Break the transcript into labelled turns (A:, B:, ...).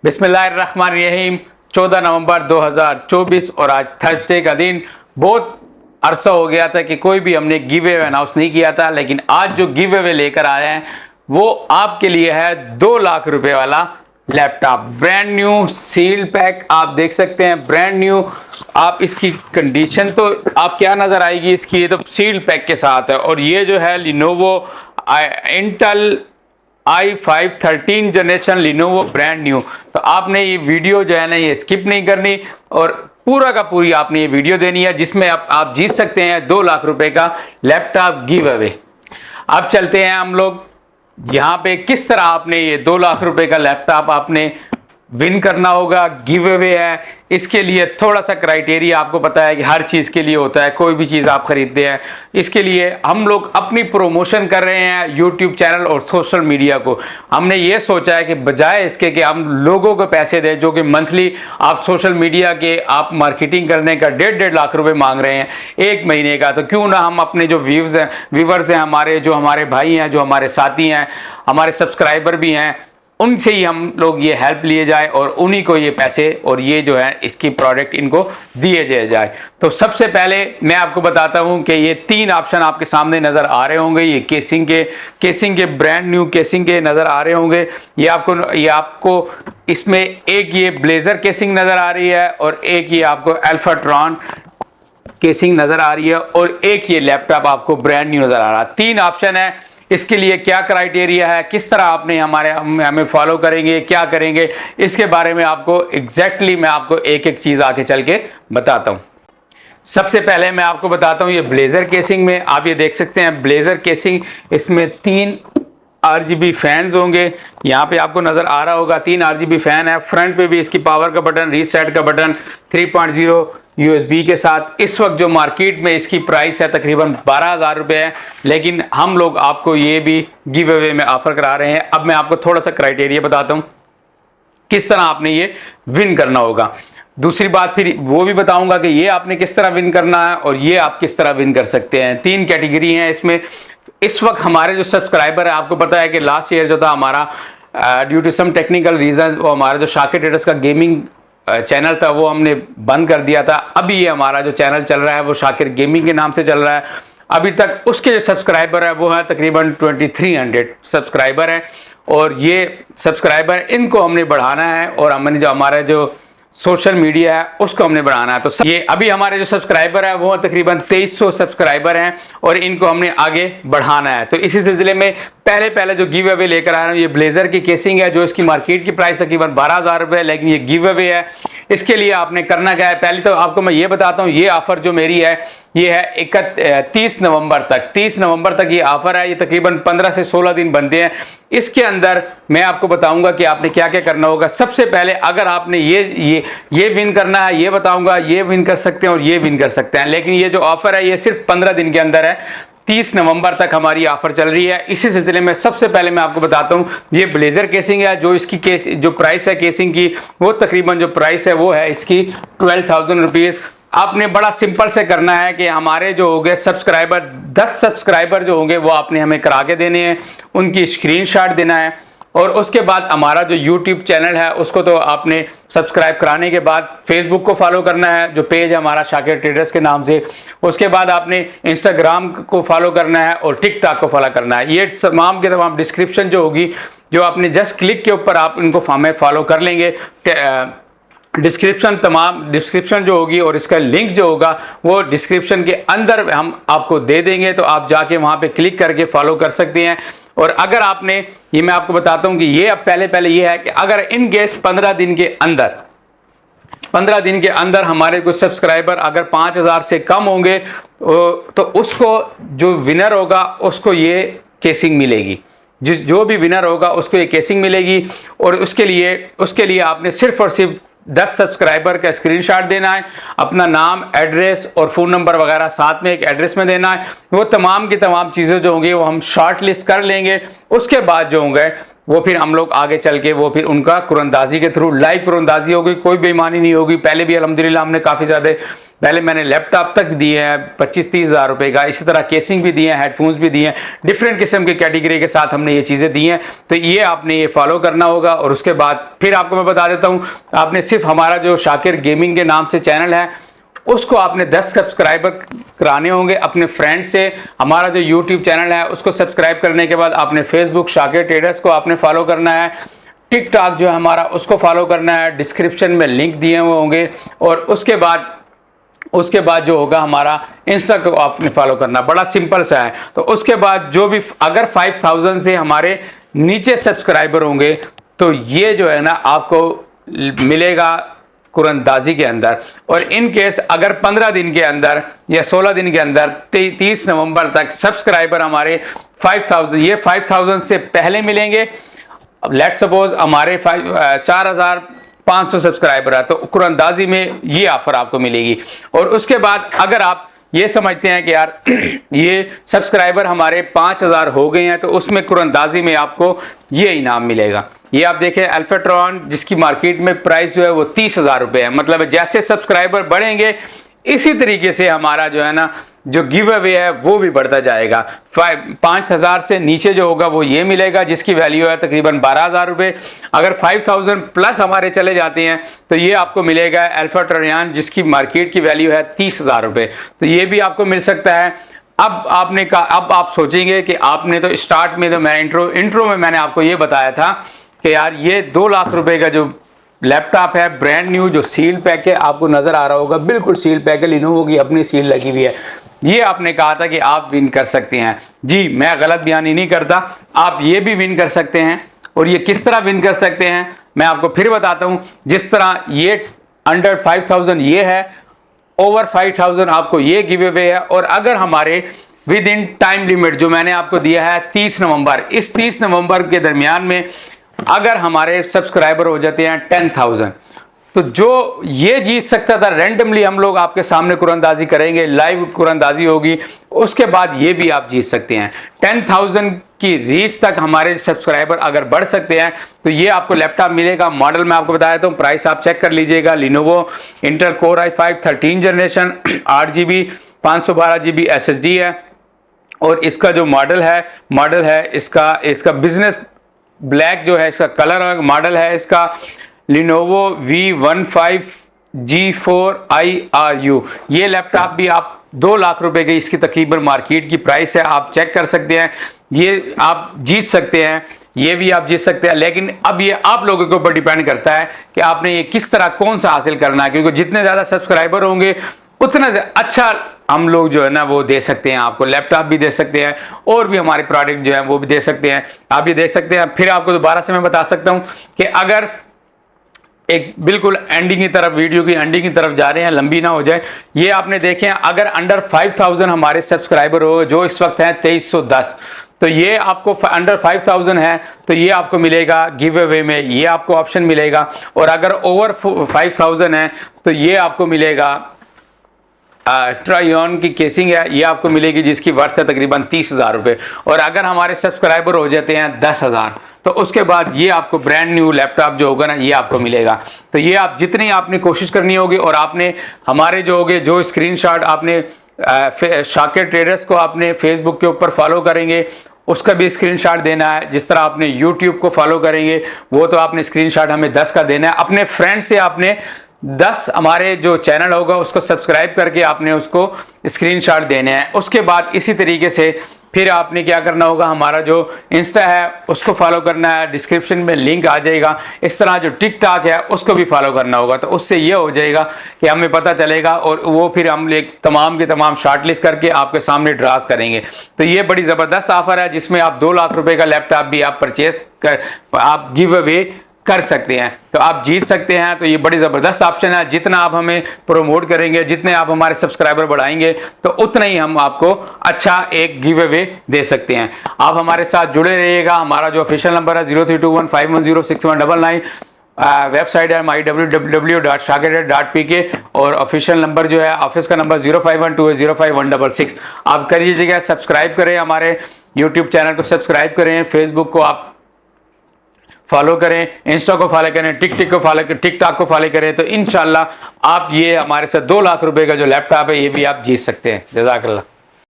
A: बिस्मिल्लाहिर्रहमानिर्रहीम। 14 नवंबर 2024 और आज थर्सडे का दिन। बहुत अरसा हो गया था कि कोई भी हमने गिव अवे अनाउंस नहीं किया था, लेकिन आज जो गिव अवे लेकर आए हैं वो आपके लिए है 2 लाख रुपए वाला laptop. Brand new seal pack आप देख सकते हैं, ब्रांड न्यू। आप इसकी कंडीशन तो आप क्या नज़र आएगी इसकी, ये तो सील पैक के साथ है। और ये जो है Lenovo Intel i5 13 generation Lenovo brand new. तो आपने ये वीडियो जो है ना ये स्किप नहीं करनी और पूरा का पूरी आपने ये वीडियो देनी है, जिसमें आप जीत सकते हैं 2 लाख रुपए का लैपटॉप गिव अवे। अब चलते हैं हम लोग यहाँ पे किस तरह आपने ये 2 लाख रुपए का लैपटॉप आपने विन करना होगा। गिव अवे है, इसके लिए थोड़ा सा क्राइटेरिया आपको पता है कि हर चीज़ के लिए होता है, कोई भी चीज़ आप खरीदते हैं। इसके लिए हम लोग अपनी प्रमोशन कर रहे हैं यूट्यूब चैनल और सोशल मीडिया को। हमने ये सोचा है कि बजाय इसके कि हम लोगों को पैसे दें जो कि मंथली आप सोशल मीडिया के आप मार्केटिंग करने का 1.5 लाख रुपए मांग रहे हैं एक महीने का, तो क्यों ना हम अपने जो व्यूवर्स हैं हमारे, जो हमारे भाई हैं, जो हमारे साथी हैं, हमारे सब्सक्राइबर भी हैं, उनसे ही हम लोग ये हेल्प लिए जाए और उन्हीं को ये पैसे और ये जो है इसकी प्रोडक्ट इनको दिए जाए। तो सबसे पहले मैं आपको बताता हूँ कि ये 3 ऑप्शन आपके सामने नज़र आ रहे होंगे। ये केसिंग के ब्रांड न्यू केसिंग के नज़र आ रहे होंगे। ये आपको इसमें एक ये ब्लेजर केसिंग नज़र आ रही है और एक ये आपको अल्फाट्रॉन केसिंग नज़र आ रही है और एक ये लैपटॉप आपको ब्रांड न्यू नज़र आ रहा है। 3 ऑप्शन है। इसके लिए क्या क्राइटेरिया है, किस तरह आपने हमें फॉलो करेंगे, क्या करेंगे, इसके बारे में आपको एग्जैक्टली मैं आपको एक एक चीज़ आके चल के बताता हूँ। सबसे पहले मैं आपको बताता हूँ ये ब्लेजर केसिंग में आप ये देख सकते हैं ब्लेजर केसिंग, इसमें 3 RGB फैंस होंगे। यहाँ पे आपको नज़र आ रहा होगा 3 RGB फैन है। फ्रंट पे भी इसकी पावर का बटन, रीसेट का बटन, 3.0 USB के साथ। इस वक्त जो मार्केट में इसकी प्राइस है तकरीबन 12,000 रुपये है, लेकिन हम लोग आपको ये भी गिव अवे में ऑफर करा रहे हैं। अब मैं आपको थोड़ा सा क्राइटेरिया बताता हूँ किस तरह आपने ये विन करना होगा। दूसरी बात फिर वो भी बताऊंगा कि ये आपने किस तरह विन करना है और ये आप किस तरह विन कर सकते हैं। 3 कैटेगरी हैं इसमें। इस वक्त हमारे जो सब्सक्राइबर है, आपको पता है कि लास्ट ईयर जो था हमारा due to some technical reason वो हमारा जो शाकिर ट्रेडर्स का गेमिंग चैनल था वो हमने बंद कर दिया था। अभी ये हमारा जो चैनल चल रहा है वो शाकिर गेमिंग के नाम से चल रहा है। अभी तक उसके जो सब्सक्राइबर है वो है तकरीबन 2300 सब्सक्राइबर है और ये सब्सक्राइबर इनको हमने बढ़ाना है और हमने जो हमारा जो सोशल मीडिया है उसको हमने बढ़ाना है। तो ये अभी हमारे जो सब्सक्राइबर है वो तकरीबन 2300 सब्सक्राइबर हैं और इनको हमने आगे बढ़ाना है। तो इसी सिलसिले में पहले जो गिव अवे लेकर आ रहा हूँ ये ब्लेजर की केसिंग है, जो इसकी मार्केट की प्राइस तकरीबन 12,000 रुपये है, लेकिन ये गिव अवे है। इसके लिए आपने करना क्या है, पहले तो आपको मैं ये बताता हूँ ये ऑफर जो मेरी है ये है 30 नवंबर तक। 30 नवंबर तक ये ऑफर है। ये तकरीबन 15 से 16 दिन बनते हैं। इसके अंदर मैं आपको बताऊंगा कि आपने क्या क्या करना होगा। सबसे पहले अगर आपने ये विन करना है, ये बताऊंगा, ये विन कर सकते हैं और ये विन कर सकते हैं, लेकिन ये जो ऑफर है ये सिर्फ 15 दिन के अंदर है। 30 नवंबर तक हमारी ऑफर चल रही है। इसी सिलसिले में सबसे पहले मैं आपको बताता हूँ ये ब्लेजर केसिंग है, जो इसकी जो प्राइस है केसिंग की वो तकरीबन जो प्राइस है वो है इसकी 12,000 रुपीज़। आपने बड़ा सिंपल से करना है कि हमारे जो हो गए सब्सक्राइबर 10 सब्सक्राइबर जो होंगे वो आपने हमें करा के देने हैं, उनकी स्क्रीनशॉट देना है और उसके बाद हमारा जो यूट्यूब चैनल है उसको तो आपने सब्सक्राइब कराने के बाद फेसबुक को फॉलो करना है, जो पेज है हमारा शाकिर ट्रेडर्स के नाम से। उसके बाद आपने इंस्टाग्राम को फॉलो करना है और टिकटॉक को फॉलो करना है। ये तमाम के तमाम डिस्क्रिप्शन जो होगी, जो आपने जस्ट क्लिक के ऊपर आप इनको हमें फॉलो कर लेंगे। डिस्क्रिप्शन जो होगी और इसका लिंक जो होगा वो डिस्क्रिप्शन के अंदर हम आपको दे देंगे, तो आप जाके वहाँ पे क्लिक करके फॉलो कर सकते हैं। और अगर आपने ये मैं आपको बताता हूँ कि ये अब पहले ये है कि अगर इन केस 15 दिन के अंदर हमारे कुछ सब्सक्राइबर अगर 5,000 से कम होंगे तो उसको जो विनर होगा उसको ये केसिंग मिलेगी। जो भी विनर होगा उसको ये केसिंग मिलेगी और उसके लिए आपने सिर्फ और सिर्फ 10 सब्सक्राइबर का स्क्रीनशॉट देना है, अपना नाम, एड्रेस और फ़ोन नंबर वगैरह साथ में एक एड्रेस में देना है। वो तमाम की तमाम चीज़ें जो होंगी वो हम शॉर्ट लिस्ट कर लेंगे। उसके बाद जो होंगे वो फिर हम लोग आगे चल के वो फिर उनका कुरंदाजी के थ्रू लाइव कुरंदाजी होगी, कोई बेईमानी नहीं होगी। पहले भी अल्हम्दुलिल्लाह हमने काफ़ी ज़्यादा पहले मैंने लैपटॉप तक दिए हैं 25-30 हज़ार रुपये का, इसी तरह केसिंग भी दिए हैं, हेडफोन्स भी दिए हैं, डिफरेंट किस्म की कैटेगरी के साथ हमने ये चीज़ें दी हैं। तो ये आपने ये फॉलो करना होगा। और उसके बाद फिर आपको मैं बता देता हूँ, आपने सिर्फ हमारा जो शाकिर गेमिंग के नाम से चैनल है उसको आपने 10 सब्सक्राइबर कराने होंगे अपने फ्रेंड से। हमारा जो यूट्यूब चैनल है उसको सब्सक्राइब करने के बाद आपने फेसबुक शाकिर ट्रेडर्स को आपने फॉलो करना है, टिकटॉक जो है हमारा उसको फॉलो करना है, डिस्क्रिप्शन में लिंक दिए हुए होंगे। और उसके बाद जो होगा हमारा इंस्टा को आपने फॉलो करना, बड़ा सिंपल सा है। तो उसके बाद जो भी अगर 5000 से हमारे नीचे सब्सक्राइबर होंगे तो ये जो है ना आपको मिलेगा कुरंदाजी के अंदर। और इन केस अगर 15 दिन के अंदर या 16 दिन के अंदर 30 नवंबर तक सब्सक्राइबर हमारे 5000, ये 5000 से पहले मिलेंगे। अब लेट सपोज हमारे 4500 सब्सक्राइबर है तो कुरंदाजी में ये ऑफर आपको मिलेगी। और उसके बाद अगर आप ये समझते हैं कि यार ये सब्सक्राइबर हमारे 5000 हो गए हैं तो उसमें कुरंदाजी में आपको ये इनाम मिलेगा। ये आप देखें अल्फाट्रॉन जिसकी मार्केट में प्राइस जो है वो 30,000 रुपये है। मतलब जैसे सब्सक्राइबर बढ़ेंगे इसी तरीके से हमारा जो है ना जो गिव अवे है वो भी बढ़ता जाएगा। 5000 से नीचे जो होगा वो ये मिलेगा जिसकी वैल्यू है तकरीबन 12,000 रुपये। अगर 5000 प्लस हमारे चले जाते हैं तो ये आपको मिलेगा अल्फाट्रॉन जिसकी मार्केट की वैल्यू है 30,000 रुपये। तो ये भी आपको मिल सकता है। अब आप सोचेंगे कि आपने तो स्टार्ट में तो मैं इंट्रो में मैंने आपको ये बताया था कि यार ये 2 लाख रुपए का जो लैपटॉप है ब्रांड न्यू जो सील पैक है, आपको नज़र आ रहा होगा बिल्कुल सील पैक है, लिनोवो की अपनी सील लगी हुई है। ये आपने कहा था कि आप विन कर सकते हैं। जी मैं गलत बयानी नहीं करता, आप ये भी विन कर सकते हैं। और ये किस तरह विन कर सकते हैं मैं आपको फिर बताता हूँ। जिस तरह ये अंडर 5000 ये है, ओवर 5000 आपको ये गिव अवे है। और अगर हमारे विद इन टाइम लिमिट जो मैंने आपको दिया है 30 नवंबर, इस 30 नवंबर के दरमियान में अगर हमारे सब्सक्राइबर हो जाते हैं 10,000 तो जो ये जीत सकता था रैंडमली हम लोग आपके सामने कुरंदाजी करेंगे, लाइव कुरंदाजी होगी, उसके बाद ये भी आप जीत सकते हैं। 10,000 की रीच तक हमारे सब्सक्राइबर अगर बढ़ सकते हैं तो ये आपको लैपटॉप मिलेगा। मॉडल मैं आपको बताया था, प्राइस आप चेक कर लीजिएगा। Lenovo Intel core i5 13 generation 8GB 512GB SSD है। और इसका जो मॉडल है इसका बिजनेस ब्लैक जो है इसका कलर मॉडल है इसका Lenovo V15G4IRU। ये लैपटॉप भी आप 2 लाख रुपए की इसकी तकरीबन मार्केट की प्राइस है, आप चेक कर सकते हैं। ये आप जीत सकते हैं, ये भी आप जीत सकते हैं। लेकिन अब ये आप लोगों के ऊपर डिपेंड करता है कि आपने ये किस तरह कौन सा हासिल करना है, क्योंकि जितने ज़्यादा सब्सक्राइबर होंगे उतना अच्छा हम लोग जो है ना वो दे सकते हैं, आपको लैपटॉप भी दे सकते हैं और भी हमारे प्रोडक्ट जो है वो भी दे सकते हैं, आप भी दे सकते हैं। फिर आपको दोबारा से मैं बता सकता हूं कि अगर एक बिल्कुल एंडिंग की तरफ, वीडियो की एंडिंग की तरफ जा रहे हैं, लंबी ना हो जाए, ये आपने देखें अगर अंडर 5000 हमारे सब्सक्राइबर हो जो इस वक्त हैं 2310, तो ये आपको अंडर 5000 है तो ये आपको मिलेगा गिव अवे में, ये आपको ऑप्शन मिलेगा। और अगर ओवर 5000 है तो ये आपको मिलेगा ट्रायन की केसिंग है, ये आपको मिलेगी जिसकी वर्थ है तकरीबन 30,000 रुपये। और अगर हमारे सब्सक्राइबर हो जाते हैं 10,000 तो उसके बाद ये आपको ब्रांड न्यू लैपटॉप जो होगा ना ये आपको मिलेगा। तो ये आप जितनी आपने कोशिश करनी होगी और आपने हमारे जो स्क्रीनशॉट आपने शाकिर ट्रेडर्स को आपने फेसबुक के ऊपर फॉलो करेंगे उसका भी स्क्रीनशॉट देना है। जिस तरह आपने यूट्यूब को फॉलो करेंगे वो तो आपने स्क्रीनशॉट हमें 10 का देना है। अपने फ्रेंड से आपने 10 हमारे जो चैनल होगा उसको सब्सक्राइब करके आपने उसको स्क्रीनशॉट देने हैं। उसके बाद इसी तरीके से फिर आपने क्या करना होगा, हमारा जो इंस्टा है उसको फॉलो करना है, डिस्क्रिप्शन में लिंक आ जाएगा। इस तरह जो टिकटॉक है उसको भी फॉलो करना होगा। तो उससे ये हो जाएगा कि हमें पता चलेगा और वो फिर हम तमाम के तमाम शॉर्टलिस्ट करके आपके सामने ड्रास करेंगे। तो ये बड़ी ज़बरदस्त ऑफर है जिसमें आप 2 लाख रुपए का लैपटॉप भी आप परचेस कर आप गिव अवे कर सकते हैं, तो आप जीत सकते हैं। तो ये बड़ी ज़बरदस्त ऑप्शन है। जितना आप हमें प्रोमोट करेंगे, जितने आप हमारे सब्सक्राइबर बढ़ाएंगे तो उतना ही हम आपको अच्छा एक गिव अवे दे सकते हैं। आप हमारे साथ जुड़े रहिएगा। हमारा जो ऑफिशियल नंबर है 032151061999, वेबसाइट है www.shakir.pk और ऑफिशियल नंबर जो है ऑफिस का नंबर 0512805166। आप कर लीजिएगा, सब्सक्राइब करें, हमारे यूट्यूब चैनल को सब्सक्राइब करें, फेसबुक को आप फॉलो करें, इंस्टा को फॉलो करें, टिकटॉक को फॉलो करें, तो इंशाल्लाह आप ये हमारे साथ 2 लाख रुपए का जो लैपटॉप है ये भी आप जीत सकते हैं। जज़ाकल्लाह।